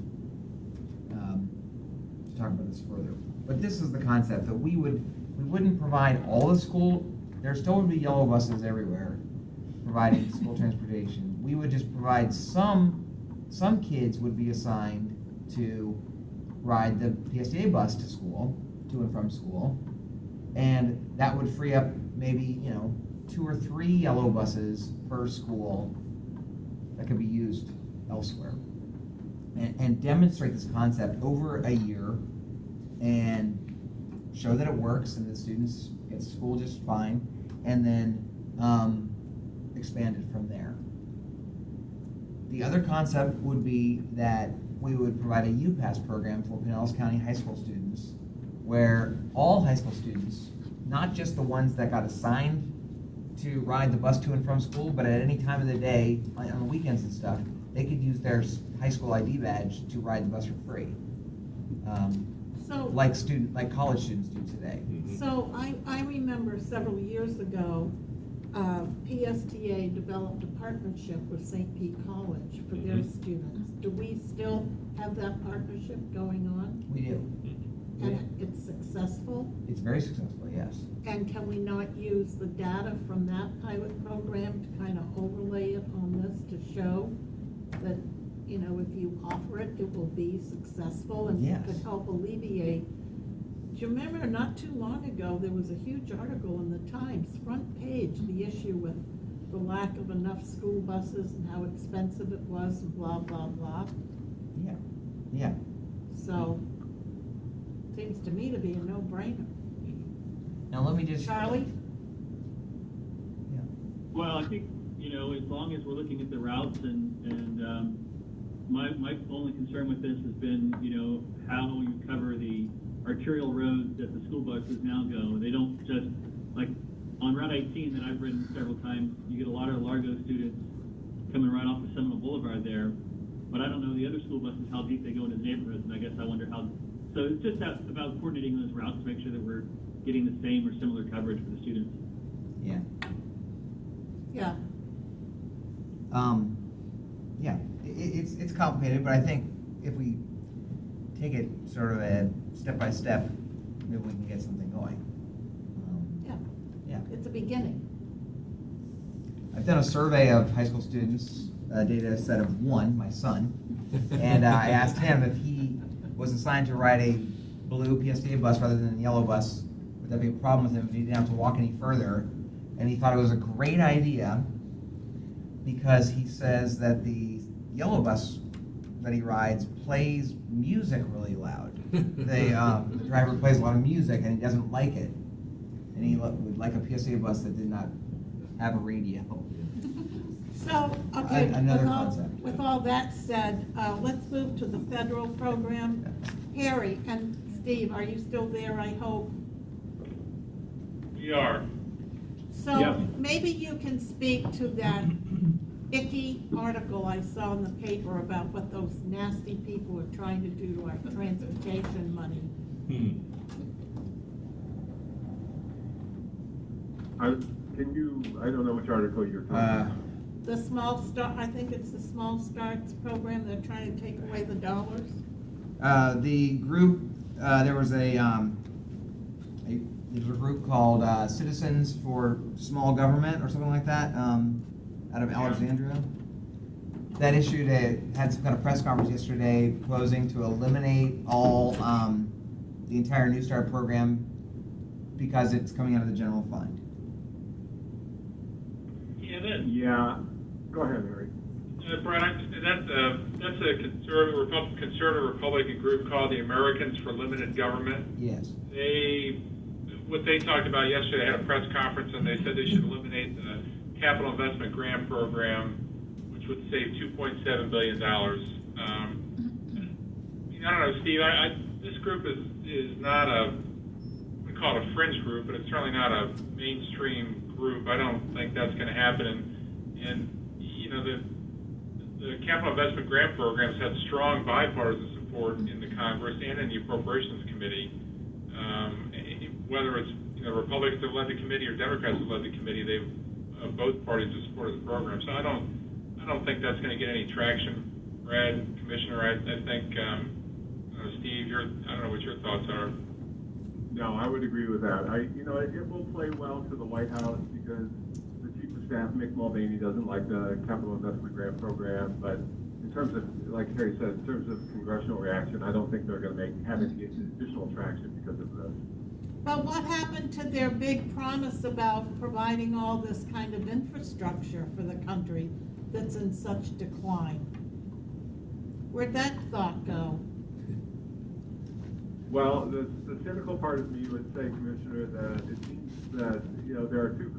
Speaker 4: to talk about this further. But this is the concept, that we wouldn't provide all the school, there still would be yellow buses everywhere providing school transportation. We would just provide some kids would be assigned to ride the PSTA bus to school, to and from school, and that would free up maybe, 2 or 3 yellow buses per school that could be used elsewhere. And demonstrate this concept over a year and show that it works and the students get to school just fine, and then expand it from there. The other concept would be that we would provide a UPass program for Pinellas County high school students, where all high school students, not just the ones that got assigned to ride the bus to and from school, but at any time of the day, on the weekends and stuff, they could use their high school ID badge to ride the bus for free.
Speaker 1: So,
Speaker 4: Like college students do today.
Speaker 1: so I remember several years ago, PSTA developed a partnership with St. Pete College for their students. Do we still have that partnership going on?
Speaker 4: We do.
Speaker 1: And it's successful?
Speaker 4: It's very successful, yes.
Speaker 1: And can we not use the data from that pilot program to kind of overlay it on this to show that, if you offer it, it will be successful and
Speaker 4: Yes.
Speaker 1: could help alleviate? Do you remember not too long ago, there was a huge article in the Times, front page, the issue with the lack of enough school buses and how expensive it was and blah, blah, blah.
Speaker 4: Yeah, yeah.
Speaker 1: So, seems to me to be a no-brainer.
Speaker 4: Now let me just.
Speaker 1: Charlie?
Speaker 4: Yeah.
Speaker 6: Well, I think, as long as we're looking at the routes and my only concern with this has been, how you cover the arterial roads that the school buses now go. They don't just, like, on Route 18 that I've ridden several times, you get a lot of Largo students coming right off of Seminole Boulevard there, but I don't know the other school buses, how deep they go into the neighborhoods, and I guess I wonder how, so it's just about coordinating those routes to make sure that we're getting the same or similar coverage for the students.
Speaker 4: Yeah.
Speaker 1: Yeah.
Speaker 4: Yeah, it's complicated, but I think if we take it sort of a step by step, maybe we can get something going.
Speaker 1: Yeah.
Speaker 4: Yeah.
Speaker 1: It's a beginning.
Speaker 4: I've done a survey of high school students, a data set of 1, my son, and I asked him if he was assigned to ride a blue PSTA bus rather than a yellow bus, would that be a problem with him if he didn't have to walk any further? And he thought it was a great idea because he says that the yellow bus that he rides plays music really loud. The driver plays a lot of music and he doesn't like it. And he would like a PSA bus that did not have a radio.
Speaker 1: So, okay,
Speaker 4: Another concept.
Speaker 1: with all that said, let's move to the federal program. Harry and Steve, are you still there, I hope?
Speaker 8: We are.
Speaker 1: So
Speaker 6: Yep.
Speaker 1: maybe you can speak to that icky article I saw in the paper about what those nasty people are trying to do to our transportation money.
Speaker 9: I don't know which article you're talking about.
Speaker 1: The Small Start, I think it's the Small Starts program, they're trying to take away the dollars.
Speaker 4: The group, there was a group called Citizens for Small Government or something like that, out of Alexandria. That had some kind of press conference yesterday proposing to eliminate all, the entire New Start program because it's coming out of the general fund.
Speaker 9: Yeah, go ahead, Harry.
Speaker 8: Brian, that's a conservative Republican group called the Americans for Limited Government.
Speaker 4: Yes.
Speaker 8: What they talked about yesterday, they had a press conference and they said they should eliminate the capital investment grant program, which would save $2.7 billion. I don't know, Steve, this group is not we call it a fringe group, but it's certainly not a mainstream group. I don't think that's going to happen. And the capital investment grant programs had strong bipartisan support in the Congress and in the Appropriations Committee. Whether it's Republicans that led the committee or Democrats that led the committee, both parties have supported the program. So I don't think that's going to get any traction. Brad, Commissioner, I think Steve, I don't know what your thoughts are.
Speaker 9: No, I would agree with that. It will play well to the White House because the Chief of Staff, Mick Mulvaney, doesn't like the capital investment grant program. But in terms of, like Harry said, in terms of congressional reaction, I don't think they're going to have any additional traction because of this.
Speaker 1: But what happened to their big promise about providing all this kind of infrastructure for the country that's in such decline? Where'd that thought go?
Speaker 9: Well, the cynical part of me would say, Commissioner, that it seems that, there are two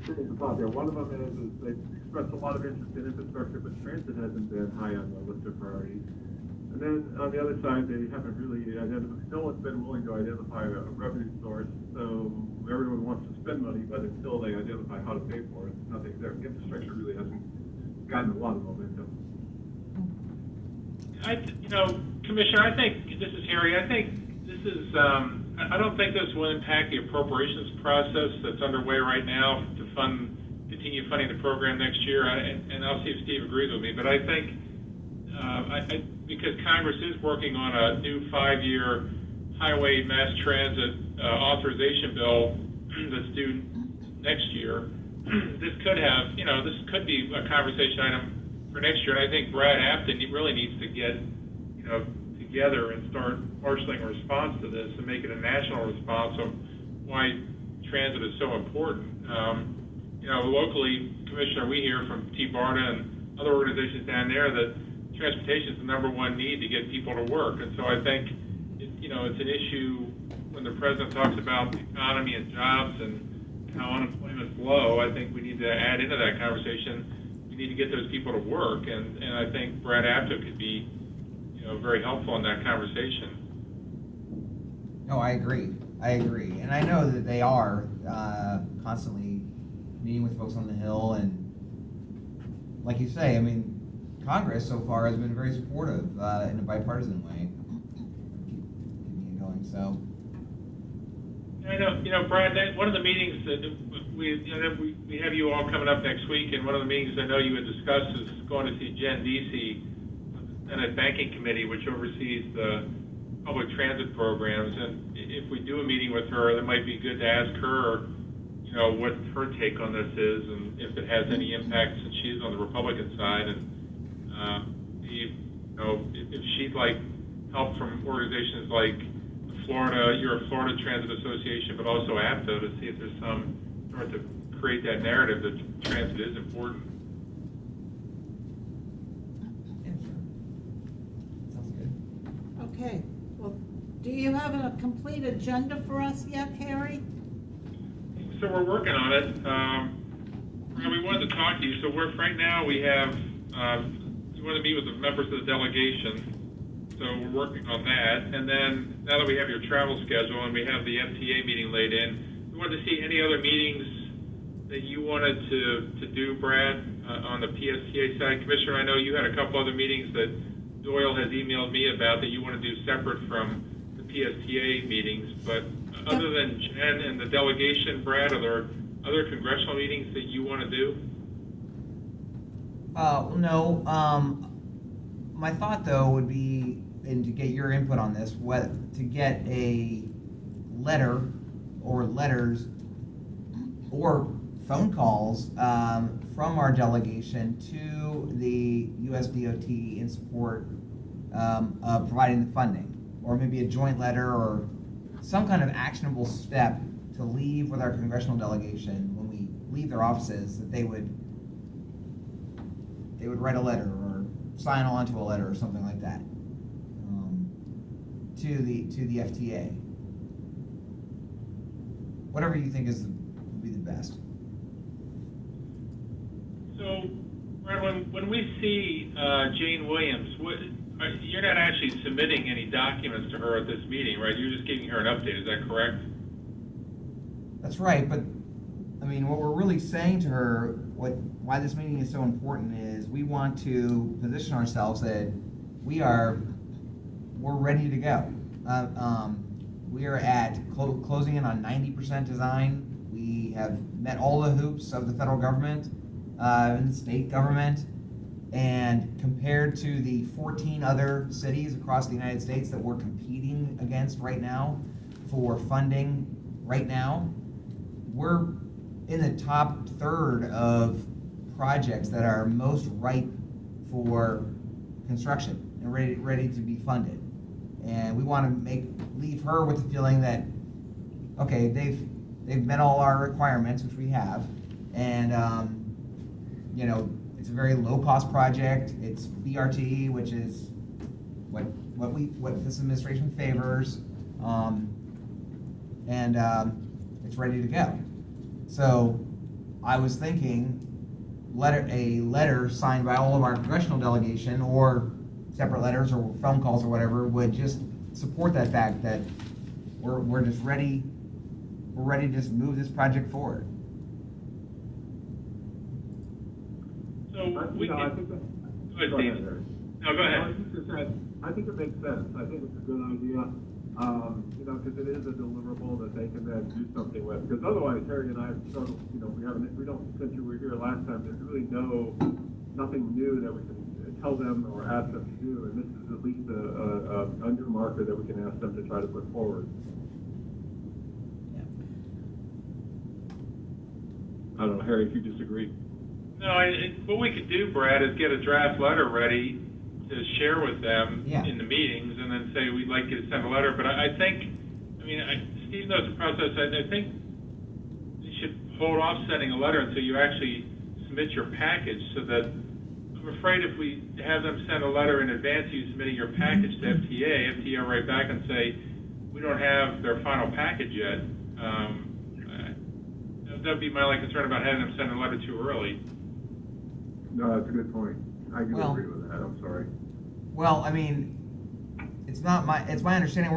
Speaker 9: things of thought there. One of them is they've expressed a lot of interest in infrastructure, but transit hasn't been high on the list of priorities. And then on the other side, they haven't really no one's been willing to identify a revenue source. So everyone wants to spend money, but until they identify how to pay for it, nothing there. Infrastructure really hasn't gotten a lot of momentum.
Speaker 8: Commissioner, I think, this is Harry, I think this is, I don't think this will impact the appropriations process that's underway right now to continue funding the program next year, and I'll see if Steve agrees with me, but I think, because Congress is working on a new 5-year highway mass transit authorization bill that's due next year, this could be a conversation item for next year. And I think Brad Afton really needs to get, together and start marshaling a response to this and make it a national response of why transit is so important. Locally, Commissioner, we hear from T-BARTA and other organizations down there that transportation is the #1 need to get people to work. And so I think, it's an issue when the president talks about the economy and jobs and how unemployment's low. I think we need to add into that conversation. We need to get those people to work, and I think Brad Apto could be, very helpful in that conversation.
Speaker 4: No, I agree. And I know that they are constantly meeting with folks on the Hill, and like you say, I mean, Congress so far has been very supportive in a bipartisan way, keeping it going. So.
Speaker 8: I know, Brad. One of the meetings that we have you all coming up next week, and one of the meetings I know you had discussed is going to see Jen Deasy, Senate Banking Committee, which oversees the public transit programs. And if we do a meeting with her, it might be good to ask her, what her take on this is, and if it has any impact, since she's on the Republican side, and if she'd like help from organizations like Florida Transit Association, but also APTA, to see if there's some sort to create that narrative that transit is important.
Speaker 4: Sounds good.
Speaker 1: Okay, well, do you have a complete agenda for us yet, Harry?
Speaker 8: So we're working on it. We wanted to talk to you. So right now we have, you want to meet with the members of the delegation. So we're working on that. And then now that we have your travel schedule and we have the FTA meeting laid in, we wanted to see any other meetings that you wanted to do, Brad, on the PSTA side. Commissioner, I know you had a couple other meetings that Doyle has emailed me about that you want to do separate from the PSTA meetings. But other than Jen and the delegation, Brad, are there other congressional meetings that you want to do?
Speaker 4: No. My thought, though, would be, and to get your input on this, to get a letter or letters or phone calls from our delegation to the US DOT in support of providing the funding, or maybe a joint letter or some kind of actionable step to leave with our congressional delegation when we leave their offices, that they would write a letter or sign on to a letter or something like that to the FTA. Whatever you think would be the best.
Speaker 8: So, Brad, when we see Jane Williams, you're not actually submitting any documents to her at this meeting, right? You're just giving her an update. Is that correct?
Speaker 4: That's right, but I mean, what we're really saying to her, why this meeting is so important, is we want to position ourselves that we're ready to go. We are at closing in on 90% design. We have met all the hoops of the federal government and the state government, and compared to the 14 other cities across the United States that we're competing against right now for funding right now, we're in the top third of projects that are most ripe for construction and ready to be funded. And we want to leave her with the feeling that okay, they've met all our requirements, which we have, and, you know, it's a very low-cost project, it's BRT, which is what this administration favors, and it's ready to go. So, I was thinking, a letter signed by all of our congressional delegation, or separate letters or phone calls or whatever, would just support that fact that we're just ready, we're ready to just move this project forward.
Speaker 8: So we
Speaker 9: I
Speaker 8: can,
Speaker 9: think that.
Speaker 8: go ahead,
Speaker 9: Go ahead,
Speaker 8: Steve.
Speaker 9: Harry.
Speaker 8: No, go
Speaker 9: I
Speaker 8: ahead.
Speaker 9: was just gonna say, I think it makes sense. I think it's a good idea, you know, because it is a deliverable that they can then do something with. Because otherwise, Harry and I have struggled, you know, we don't, since you were here last time, there's really nothing new that we can tell them or ask them to do. And this is at least a new marker that we can ask them to try to put forward. I don't know, Harry, if you disagree.
Speaker 8: No, what we could do, Brad, is get a draft letter ready to share with them
Speaker 4: Yeah.
Speaker 8: in the meetings, and then say, we'd like you to send a letter. But I think, Steve knows the process. I think you should hold off sending a letter until you actually submit your package, so that, I'm afraid if we have them send a letter in advance of you submitting your package to FTA will write back and say, we don't have their final package yet. That'd be my only concern about having them send a letter too early.
Speaker 9: No, that's a good point. I do
Speaker 4: Well-
Speaker 9: agree with that, I'm sorry.
Speaker 4: Well, I mean, it's my understanding,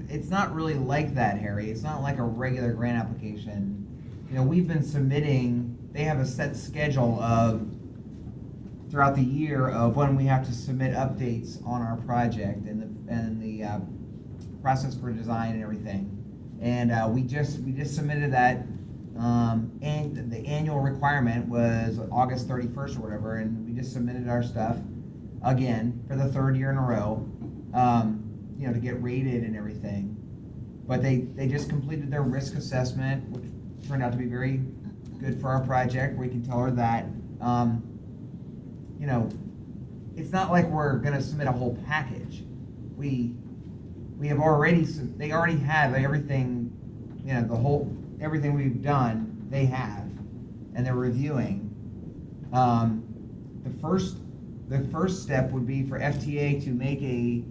Speaker 4: it's not really like that, Harry. It's not like a regular grant application. You know, we've been submitting, they have a set schedule throughout the year of when we have to submit updates on our project and the process for design and everything. And we just submitted that, and the annual requirement was August 31st or whatever, and we just submitted our stuff again for the third year in a row, you know, to get rated and everything. But they just completed their risk assessment, which turned out to be very good for our project. We can tell her that, you know, it's not like we're gonna submit a whole package. We have already, they already have everything, you know, everything we've done, they have, and they're reviewing. The first step would be for FTA to make a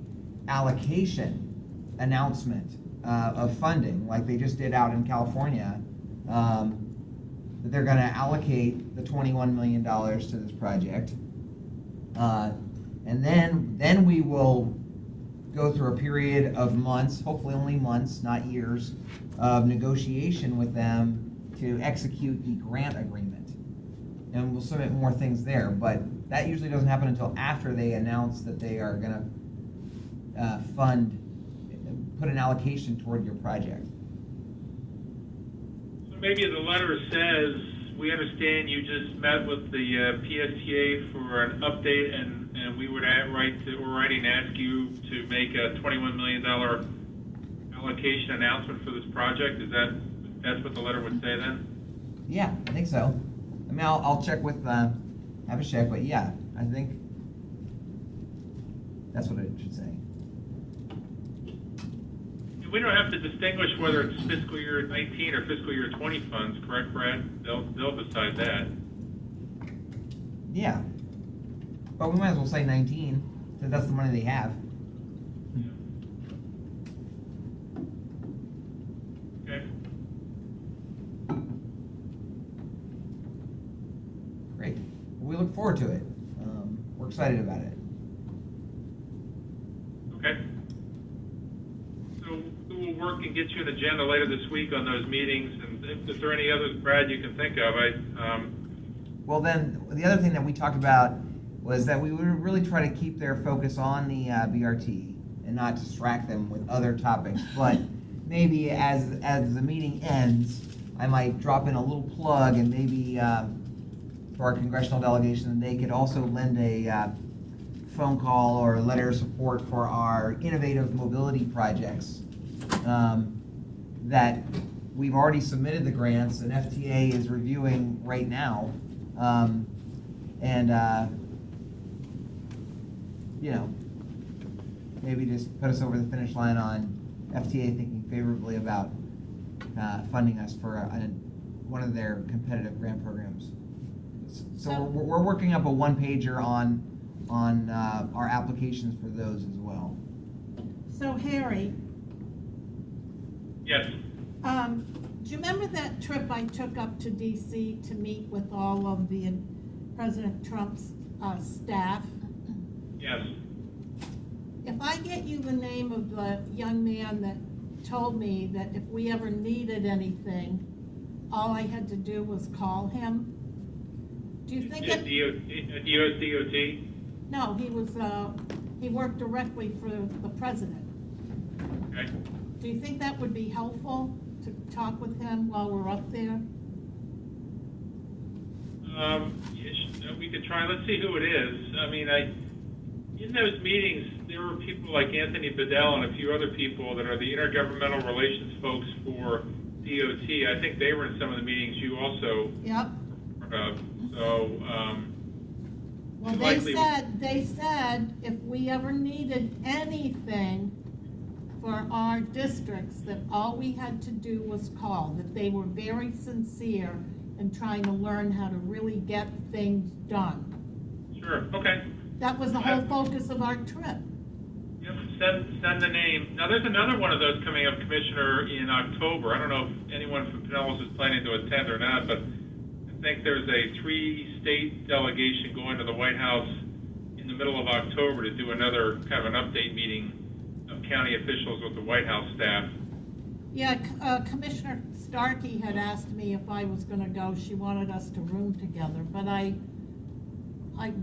Speaker 4: allocation announcement of funding, like they just did out in California, that they're gonna allocate the $21 million to this project. And then we will go through a period of months, hopefully only months, not years, of negotiation with them to execute the grant agreement. And we'll submit more things there, but that usually doesn't happen until after they announce that they are gonna put an allocation toward your project.
Speaker 8: So maybe the letter says, we understand you just met with the PSTA for an update, and we would we're writing to ask you to make a $21 million allocation announcement for this project. That's what the letter would say then?
Speaker 4: Yeah, I think so. I mean, I'll check with, have a check, but yeah, I think that's what it should say.
Speaker 8: And we don't have to distinguish whether it's fiscal year 19 or fiscal year 20 funds, correct, Brad? They'll decide that.
Speaker 4: Yeah. But we might as well say 19, since that's the money they have.
Speaker 8: Okay.
Speaker 4: Great. We look forward to it. We're excited about it.
Speaker 8: Okay. So we'll work and get you an agenda later this week on those meetings, and if there are any others, Brad, you can think of.
Speaker 4: Well, then, the other thing that we talked about was that we would really try to keep their focus on the BRT and not distract them with other topics. But maybe as the meeting ends, I might drop in a little plug, and maybe to our congressional delegation, they could also lend a phone call or a letter of support for our innovative mobility projects that we've already submitted the grants, and FTA is reviewing right now. You know, maybe just put us over the finish line on FTA thinking favorably about funding us for one of their competitive grant programs. So
Speaker 1: So-
Speaker 4: we're working up a one-pager on our applications for those as well.
Speaker 1: So Harry,
Speaker 8: Yes.
Speaker 1: do you remember that trip I took up to DC to meet with all of the President Trump's staff?
Speaker 8: Yes.
Speaker 1: If I get you the name of the young man that told me that if we ever needed anything, all I had to do was call him, do you think it?
Speaker 8: DOT?
Speaker 1: No, he worked directly for the president.
Speaker 8: Okay.
Speaker 1: Do you think that would be helpful to talk with him while we're up there?
Speaker 8: Yes, we could try. Let's see who it is. I mean, in those meetings, there were people like Anthony Bedell and a few other people that are the intergovernmental relations folks for DOT. I think they were in some of the meetings you also
Speaker 1: Yep.
Speaker 8: heard of. So,
Speaker 1: Well,
Speaker 8: likely-
Speaker 1: they said if we ever needed anything for our districts, that all we had to do was call, that they were very sincere in trying to learn how to really get things done.
Speaker 8: sure, okay.
Speaker 1: That was the whole focus of our trip.
Speaker 8: Yep, send the name. Now, there's another one of those coming up, Commissioner, in October. I don't know if anyone from Pinellas is planning to attend or not, but I think there's a 3-state delegation going to the White House in the middle of October to do another kind of an update meeting of county officials with the White House staff.
Speaker 1: Yeah, Commissioner Starkey had asked me if I was gonna go. She wanted us to room together, but I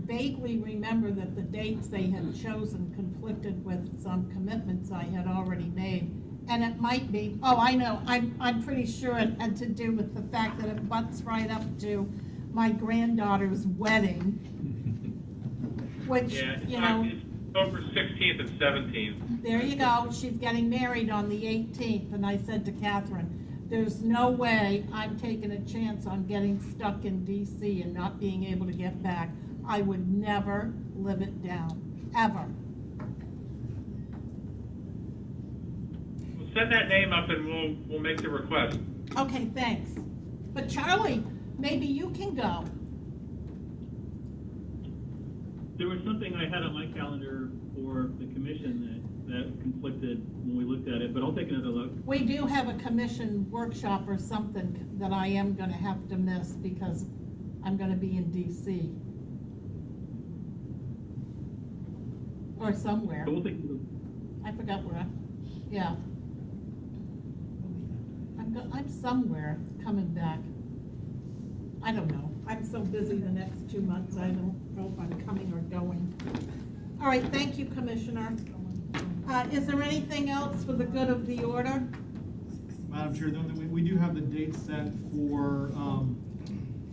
Speaker 1: vaguely remember that the dates they had chosen conflicted with some commitments I had already made. And it might be, oh, I know, I'm pretty sure it had to do with the fact that it butts right up to my granddaughter's wedding, which,
Speaker 8: Yeah,
Speaker 1: you know,
Speaker 8: it's October 16th and 17th.
Speaker 1: there you go, she's getting married on the 18th, and I said to Catherine, there's no way I'm taking a chance on getting stuck in DC and not being able to get back. I would never live it down, ever.
Speaker 8: Well, send that name up and we'll make the request.
Speaker 1: Okay, thanks. But Charlie, maybe you can go.
Speaker 6: There was something I had on my calendar for the commission that conflicted when we looked at it, but I'll take another look.
Speaker 1: We do have a commission workshop or something that I am gonna have to miss because I'm gonna be in DC. Or somewhere.
Speaker 6: But we'll take a look.
Speaker 1: I forgot where yeah. I'm somewhere coming back. I don't know. I'm so busy the next 2 months, I don't know if I'm coming or going. All right, thank you, Commissioner. Is there anything else for the good of the order?
Speaker 2: Madam Chair, we do have the date set for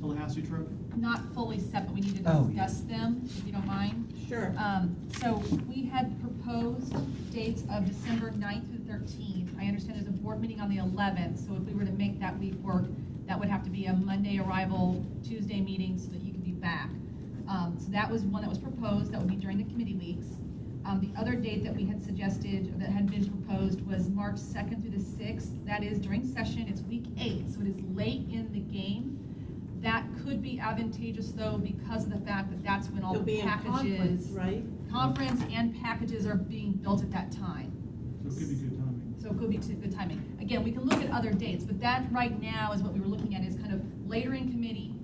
Speaker 2: Tallahassee trip.
Speaker 7: Not fully set, but we need to
Speaker 4: Oh, yeah.
Speaker 7: discuss them, if you don't mind.
Speaker 1: Sure.
Speaker 7: So we had proposed dates of December 9th through 13th. I understand there's a board meeting on the 11th, so if we were to make that week work, that would have to be a Monday arrival, Tuesday meeting, so that you could be back. So that was one that was proposed, that would be during the committee weeks. The other date that we had suggested, or that had been proposed, was March 2nd through the 6th. That is during session, it's week 8, so it is late in the game. That could be advantageous though, because of the fact that that's when all
Speaker 1: You'll
Speaker 7: the
Speaker 1: be in conference,
Speaker 7: packages,
Speaker 1: right?
Speaker 7: conference and packages are being built at that time.
Speaker 2: So it could be good timing.
Speaker 7: So it could be good timing. Again, we can look at other dates, but that right now is what we were looking at, is kind of later in committee,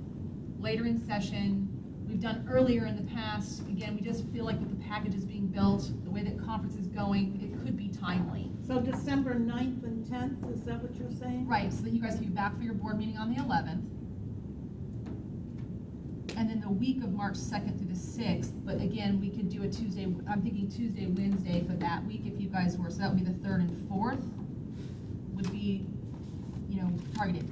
Speaker 7: later in session. We've done earlier in the past. Again, we just feel like with the packages being built, the way that conference is going, it could be timely.
Speaker 1: So December 9th and 10th, is that what you're saying?
Speaker 7: Right, so that you guys can be back for your board meeting on the 11th. And then the week of March 2nd through the 6th, but again, we could do a Tuesday, I'm thinking Tuesday, Wednesday for that week if you guys were, so that would be the 3rd and 4th would be, targeted.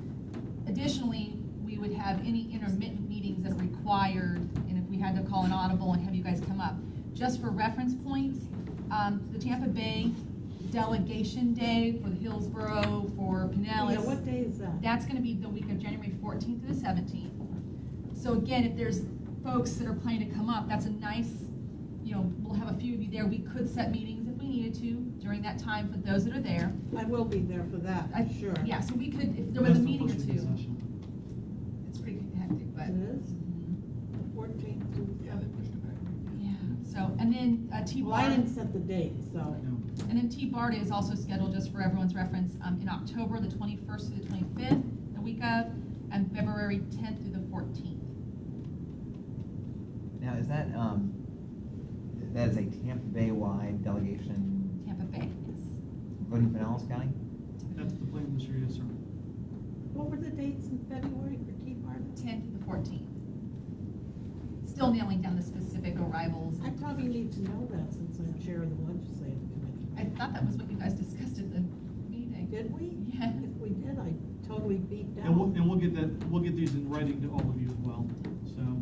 Speaker 7: Additionally, we would have any intermittent meetings as required, and if we had to call an audible and have you guys come up. Just for reference points, the Tampa Bay Delegation Day for the Hillsborough, for Pinellas.
Speaker 1: Yeah, what day is that?
Speaker 7: That's gonna be the week of January 14th through the 17th. So again, if there's folks that are planning to come up, that's a nice, we'll have a few of you there. We could set meetings if we we needed to during that time for those that are there.
Speaker 1: I will be there for that, sure.
Speaker 7: Yeah, so we could, if there was a
Speaker 2: That's the
Speaker 7: meeting or
Speaker 2: first
Speaker 7: two,
Speaker 2: week of session.
Speaker 7: it's pretty hectic, but.
Speaker 1: It is? 14th through the
Speaker 5: Yeah, they pushed it back.
Speaker 7: Yeah, so, and then T.
Speaker 1: Well, I
Speaker 7: Bar,
Speaker 1: didn't set the date, so.
Speaker 2: No.
Speaker 7: and then T. BART is also scheduled, just for everyone's reference, in October, the 21st through the 25th, the week of, and February 10th through the 14th.
Speaker 4: Now, is that, that is a Tampa Bay wide delegation
Speaker 7: Tampa Bay, yes.
Speaker 4: voting for Pinellas County?
Speaker 2: That's the plan this year, yes, sir.
Speaker 1: What were the dates in February for Tea Party?
Speaker 7: 10th through the 14th. Still nailing down the specific arrivals.
Speaker 1: I probably need to know that since I'm chair of the legislative committee.
Speaker 7: I thought that was what you guys discussed at the meeting.
Speaker 1: Did we?
Speaker 7: Yeah.
Speaker 1: If we did, I totally beat down.
Speaker 2: And we'll get that, we'll get these in writing to all of you as well, so.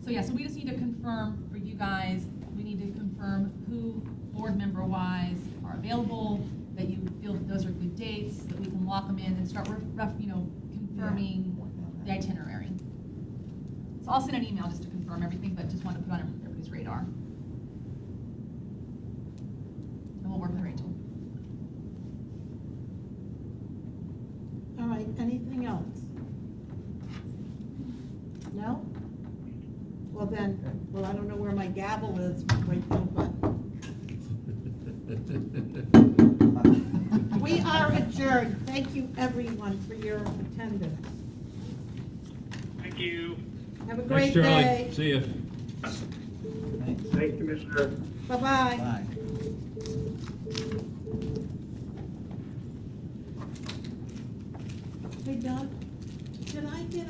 Speaker 7: So yeah, so we just need to confirm for you guys, we need to confirm who board member wise are available, that you feel that those are good dates, that we can lock them in and start confirming the itinerary. So I'll send an email just to confirm everything, but just want to put on everybody's radar. And we'll work with Rachel.
Speaker 1: All right, anything else? No? Well then, well, I don't know where my gavel is right now, but we are adjourned. Thank you, everyone, for your attendance.
Speaker 8: Thank you.
Speaker 1: Have a
Speaker 5: Thanks,
Speaker 1: great
Speaker 5: Charlie.
Speaker 1: day.
Speaker 5: See ya.
Speaker 3: Thanks, Commissioner.
Speaker 1: Bye-bye.
Speaker 4: Bye.
Speaker 1: Hey, Doug, did I get